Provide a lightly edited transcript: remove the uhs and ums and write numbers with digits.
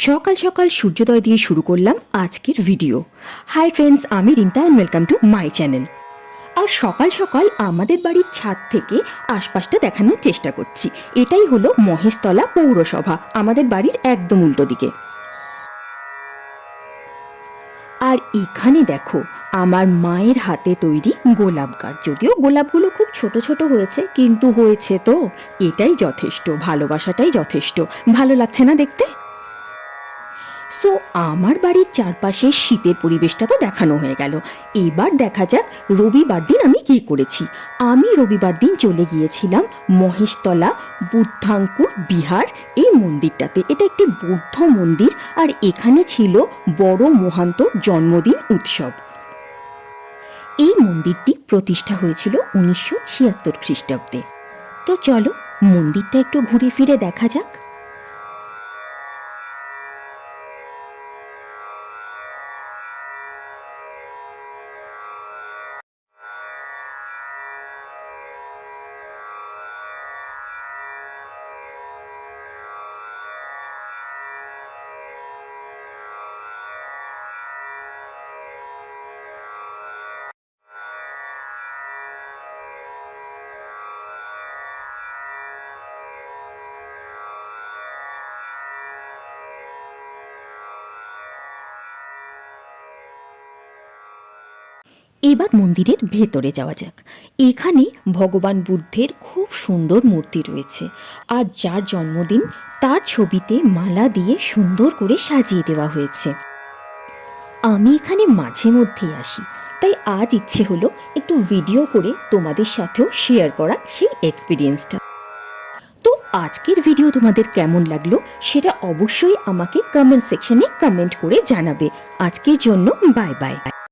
সকাল সকাল সূর্যোদয় দিয়ে শুরু করলাম আজকের ভিডিও। হাই ফ্রেন্ডস, আমি Rinta and welcome to my channel. আর সকাল সকাল আমাদের বাড়ির ছাদ থেকে আশপাশটা দেখানোর চেষ্টা করছি। এটাই হলো মহেশতলা পৌরসভা, আমাদের বাড়ির একদম উল্টো দিকে। আর এখানে দেখো আমার মায়ের হাতে তৈরি গোলাপ গাছ। যদিও গোলাপগুলো খুব ছোট ছোট হয়েছে, কিন্তু হয়েছে তো, এটাই যথেষ্ট, ভালোবাসাটাই যথেষ্ট। ভালো লাগছে না দেখতে? সো আমার বাড়ির চারপাশে শীতের পরিবেশটা তো দেখানো হয়ে গেল। এবার দেখা যাক রবিবার দিন আমি কি করেছি। আমি রবিবার দিন চলে গিয়েছিলাম মহেশতলা বুদ্ধাঙ্কুর বিহার এই মন্দিরটাতে। এটা একটি বৌদ্ধ মন্দির, আর এখানে ছিল বড় মহান্তর জন্মদিন উৎসব। এই মন্দিরটি প্রতিষ্ঠা হয়েছিল 1976 খ্রিস্টাব্দে। তো চলো মন্দিরটা একটু ঘুরে ফিরে দেখা যাক। এবার মন্দিরের ভেতরে যাওয়া যাক। এখানে ভগবান বুদ্ধের খুব সুন্দর মূর্তি রয়েছে, আর যার জন্মদিন তার ছবিতে মালা দিয়ে সুন্দর করে সাজিয়ে দেওয়া হয়েছে। আমি এখানে মাঝে মধ্যেই আসি, তাই আজ ইচ্ছে হলো একটু ভিডিও করে তোমাদের সাথেও শেয়ার করা সেই এক্সপিরিয়েন্সটা। তো আজকের ভিডিও তোমাদের কেমন লাগলো সেটা অবশ্যই আমাকে কমেন্ট সেকশনে কমেন্ট করে জানাবে। আজকের জন্য বাই বাই।